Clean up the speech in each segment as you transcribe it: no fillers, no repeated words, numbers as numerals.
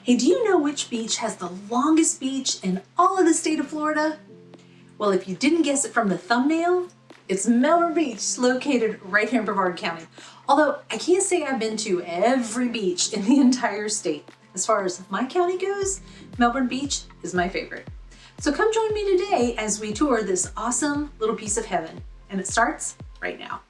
Hey, do you know which beach has the longest beach in all of the state of Florida? Well, if you didn't guess it from the thumbnail, it's Melbourne Beach, located right here in Brevard County. Although I can't say I've been to every beach in the entire state. As far as my county goes, Melbourne Beach is my favorite. So come join me today as we tour this awesome little piece of heaven. And it starts right now.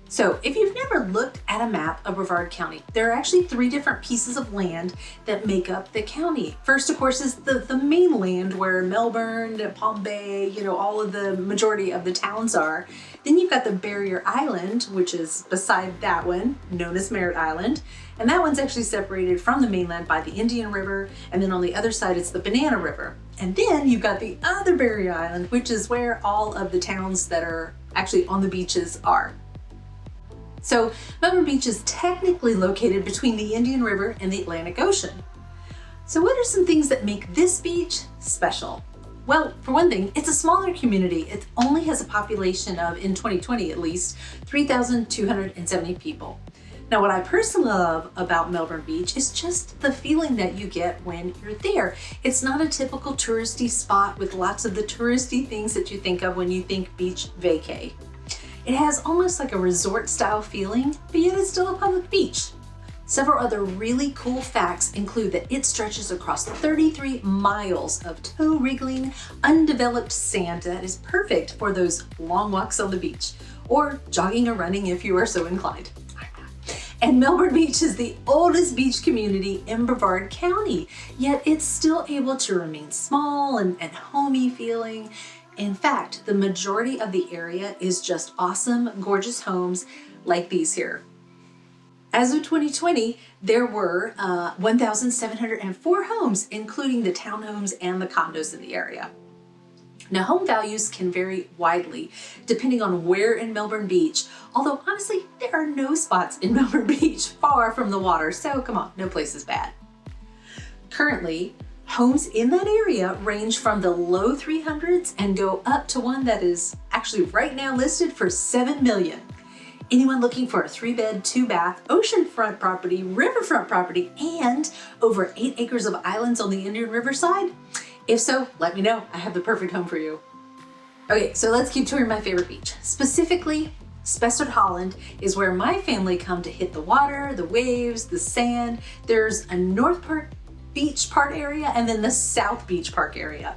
So if you've never looked at a map of Brevard County, there are actually 3 different pieces of land that make up the county. First, of course, is the mainland where Melbourne, Ponce, all of the majority of the towns are. Then you've got the Barrier Island, which is beside that one, known as Merritt Island. And that one's actually separated from the mainland by the Indian River. And then on the other side, it's the Banana River. And then you've got the other Barrier Island, which is where all of the towns that are actually on the beaches are. So Melbourne Beach is technically located between the Indian River and the Atlantic Ocean. So what are some things that make this beach special? Well, for one thing, it's a smaller community. It only has a population of, in 2020 at least, 3,270 people. Now, what I personally love about Melbourne Beach is just the feeling that you get when you're there. It's not a typical touristy spot with lots of the touristy things that you think of when you think beach vacay. It has almost like a resort style feeling, but yet it's still a public beach. Several other really cool facts include that it stretches across 33 miles of toe-wriggling, undeveloped sand that is perfect for those long walks on the beach, or jogging or running if you are so inclined. And Melbourne Beach is the oldest beach community in Brevard County, yet it's still able to remain small and homey feeling. In fact, the majority of the area is just awesome, gorgeous homes like these here. As of 2020, there were 1,704 homes, including the townhomes and the condos in the area. Now, home values can vary widely depending on where in Melbourne Beach, although honestly, there are no spots in Melbourne Beach far from the water, so come on, no place is bad. Currently, homes in that area range from the low 300s and go up to one that is actually right now listed for $7 million. Anyone looking for a 3-bed, 2-bath, oceanfront property, riverfront property, and over 8 acres of islands on the Indian River side? If so, let me know. I have the perfect home for you. Okay, so let's keep touring my favorite beach. Specifically, Spessard Holland is where my family come to hit the water, the waves, the sand. There's a North Beach Park area and then the South Beach Park area.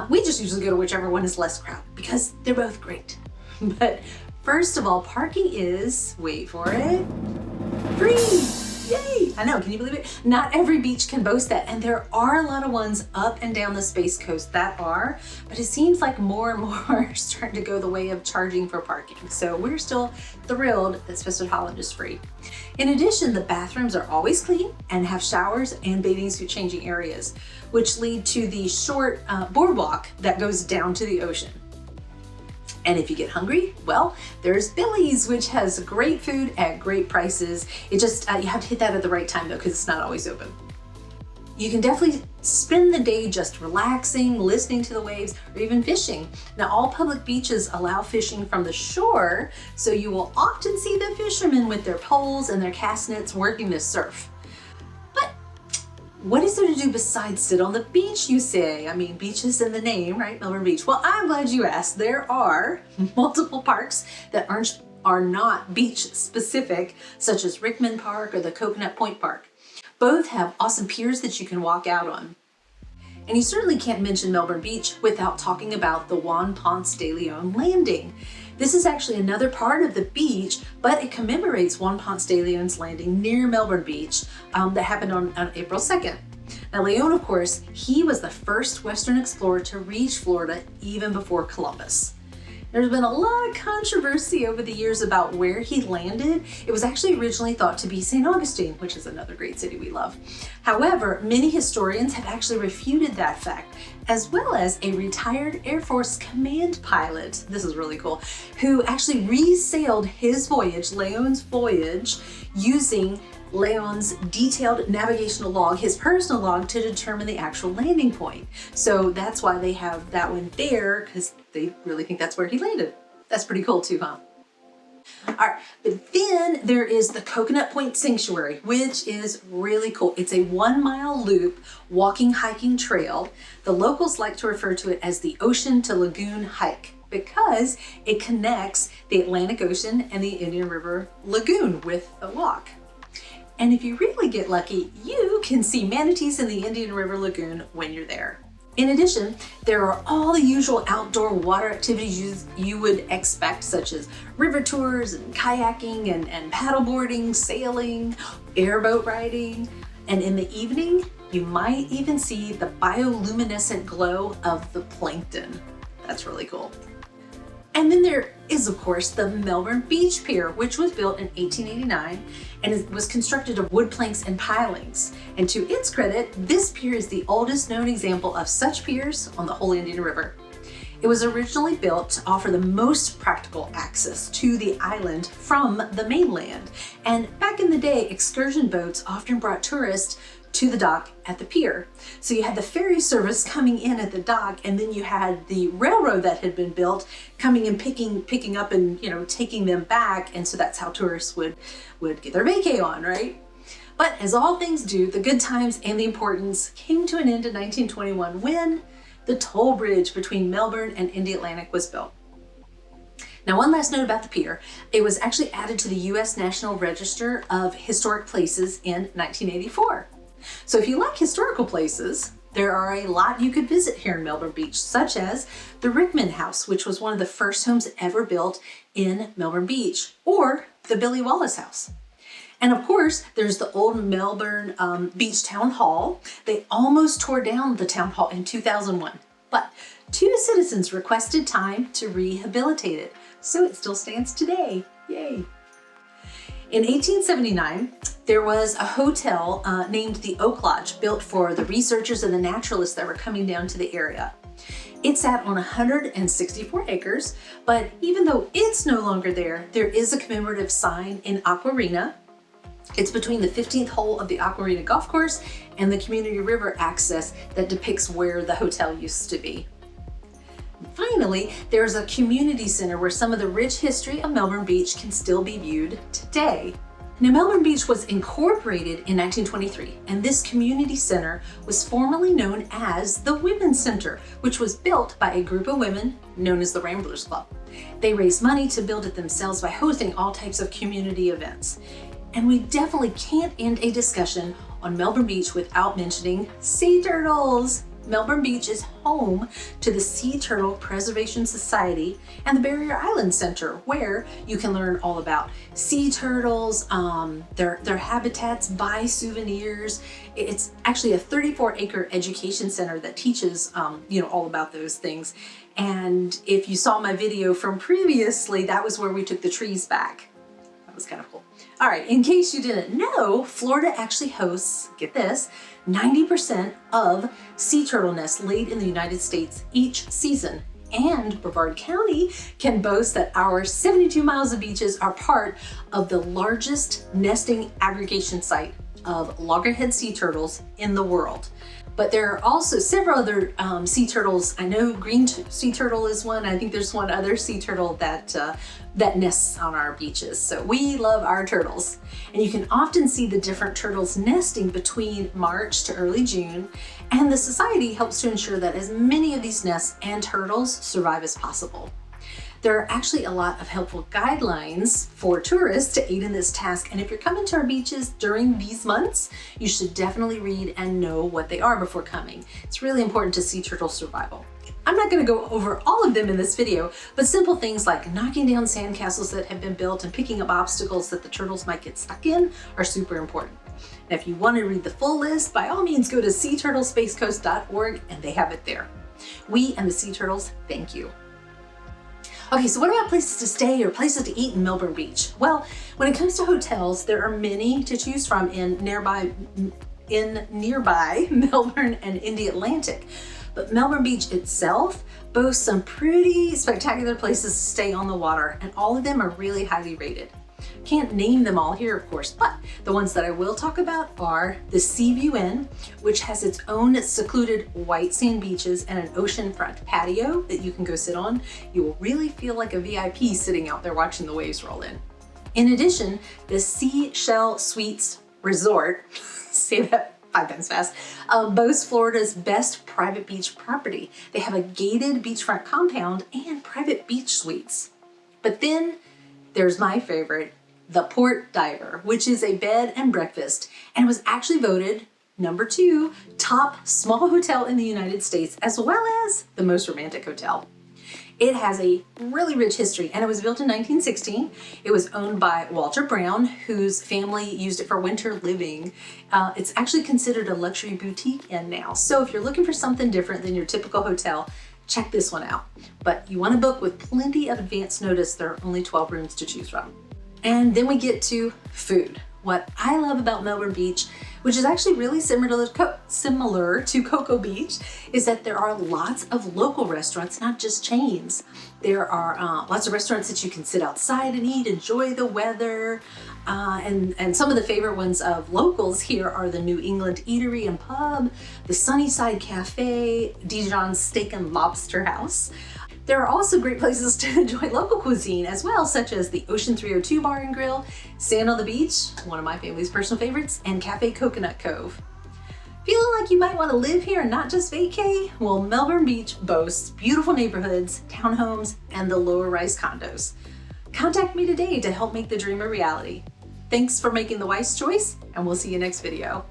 We just usually go to whichever one is less crowded because they're both great. But first of all, parking is, wait for it, free. Yay! I know, can you believe it? Not every beach can boast that, and there are a lot of ones up and down the Space Coast that are, but it seems like more and more are starting to go the way of charging for parking. So we're still thrilled that Spessard Holland is free. In addition, the bathrooms are always clean and have showers and bathing suit changing areas, which lead to the short boardwalk that goes down to the ocean. And if you get hungry, well, there's Billy's, which has great food at great prices. It just, you have to hit that at the right time though, because it's not always open. You can definitely spend the day just relaxing, listening to the waves, or even fishing. Now, all public beaches allow fishing from the shore, so you will often see the fishermen with their poles and their cast nets working the surf. What is there to do besides sit on the beach, you say? I mean, beach is in the name, right? Melbourne Beach. Well, I'm glad you asked. There are multiple parks that are not beach specific, such as Rickman Park or the Coconut Point Park. Both have awesome piers that you can walk out on. And you certainly can't mention Melbourne Beach without talking about the Juan Ponce de Leon landing. This is actually another part of the beach, but it commemorates Juan Ponce de Leon's landing near Melbourne Beach that happened on April 2nd. Now, Leon, of course, he was the first Western explorer to reach Florida even before Columbus. There's been a lot of controversy over the years about where he landed. It was actually originally thought to be St. Augustine, which is another great city we love. However, many historians have actually refuted that fact, as well as a retired Air Force command pilot, this is really cool, who actually resailed his voyage, Leon's voyage, using Leon's detailed navigational log, his personal log, to determine the actual landing point. So that's why they have that one there, because they really think that's where he landed. That's pretty cool too, huh? All right, but then there is the Coconut Point Sanctuary, which is really cool. It's a 1 mile loop walking hiking trail. The locals like to refer to it as the Ocean to Lagoon hike because it connects the Atlantic Ocean and the Indian River Lagoon with a walk. And if you really get lucky, you can see manatees in the Indian River Lagoon when you're there. In addition, there are all the usual outdoor water activities you would expect, such as river tours and kayaking and paddleboarding, sailing, airboat riding. And in the evening, you might even see the bioluminescent glow of the plankton. That's really cool. And then there is, of course, the Melbourne Beach Pier, which was built in 1889 and it was constructed of wood planks and pilings. And to its credit, this pier is the oldest known example of such piers on the whole Indian River. It was originally built to offer the most practical access to the island from the mainland. And back in the day, excursion boats often brought tourists to the dock at the pier. So you had the ferry service coming in at the dock, and then you had the railroad that had been built coming and picking up and taking them back. And so that's how tourists would get their vacay on, right? But as all things do, the good times and the importance came to an end in 1921 when the toll bridge between Melbourne and Indy Atlantic was built. Now, one last note about the pier. It was actually added to the U.S. National Register of Historic Places in 1984. So if you like historical places, there are a lot you could visit here in Melbourne Beach, such as the Rickman House, which was one of the first homes ever built in Melbourne Beach, or the Billy Wallace House. And of course, there's the old Melbourne Beach Town Hall. They almost tore down the town hall in 2001, but 2 citizens requested time to rehabilitate it, so it still stands today. Yay! In 1879, there was a hotel named the Oak Lodge, built for the researchers and the naturalists that were coming down to the area. It sat on 164 acres, but even though it's no longer there, there is a commemorative sign in Aquarina. It's between the 15th hole of the Aquarina Golf Course and the Community River access that depicts where the hotel used to be. Finally, there's a community center where some of the rich history of Melbourne Beach can still be viewed today. Now, Melbourne Beach was incorporated in 1923, and this community center was formerly known as the Women's Center, which was built by a group of women known as the Ramblers Club. They raised money to build it themselves by hosting all types of community events. And we definitely can't end a discussion on Melbourne Beach without mentioning sea turtles. Melbourne Beach is home to the Sea Turtle Preservation Society and the Barrier Island Center, where you can learn all about sea turtles, their habitats, buy souvenirs. It's actually a 34-acre education center that teaches all about those things. And if you saw my video from previously, that was where we took the trees back. That was kind of cool. All right, in case you didn't know, Florida actually hosts, get this, 90% of sea turtle nests laid in the United States each season. And Brevard County can boast that our 72 miles of beaches are part of the largest nesting aggregation site of loggerhead sea turtles in the world. But there are also several other sea turtles. I know green sea turtle is one. I think there's one other sea turtle that nests on our beaches. So we love our turtles. And you can often see the different turtles nesting between March to early June. And the society helps to ensure that as many of these nests and turtles survive as possible. There are actually a lot of helpful guidelines for tourists to aid in this task. And if you're coming to our beaches during these months, you should definitely read and know what they are before coming. It's really important to sea turtle survival. I'm not going to go over all of them in this video, but simple things like knocking down sandcastles that have been built and picking up obstacles that the turtles might get stuck in are super important. Now, if you want to read the full list, by all means go to seaturtlespacecoast.org and they have it there. We and the sea turtles thank you. Okay, so what about places to stay or places to eat in Melbourne Beach? Well, when it comes to hotels, there are many to choose from in nearby Melbourne and Indy Atlantic. But Melbourne Beach itself boasts some pretty spectacular places to stay on the water, and all of them are really highly rated. Can't name them all here, of course, but the ones that I will talk about are the Seaview Inn, which has its own secluded white sand beaches and an oceanfront patio that you can go sit on. You will really feel like a VIP sitting out there watching the waves roll in. In addition, the Seashell Suites Resort, say that 5 times fast, boasts Florida's best private beach property. They have a gated beachfront compound and private beach suites. But then there's my favorite, the Port Diver, which is a bed and breakfast and was actually voted number 2 top small hotel in the United States, as well as the most romantic hotel. It has a really rich history, and it was built in 1916. It was owned by Walter Brown, whose family used it for winter living. It's actually considered a luxury boutique inn now. So if you're looking for something different than your typical hotel, check this one out. But you want to book with plenty of advance notice. There are only 12 rooms to choose from. And then we get to food. What I love about Melbourne Beach, which is actually really similar to Cocoa Beach, is that there are lots of local restaurants, not just chains. There are lots of restaurants that you can sit outside and eat, enjoy the weather. And some of the favorite ones of locals here are the New England Eatery and Pub, the Sunnyside Cafe, Dijon's Steak and Lobster House. There are also great places to enjoy local cuisine as well, such as the Ocean 302 Bar and Grill, Sand on the Beach, one of my family's personal favorites, and Cafe Coconut Cove. Feeling like you might want to live here and not just vacay? Well, Melbourne Beach boasts beautiful neighborhoods, townhomes, and the lower-rise condos. Contact me today to help make the dream a reality. Thanks for making the Weis choice, and we'll see you next video.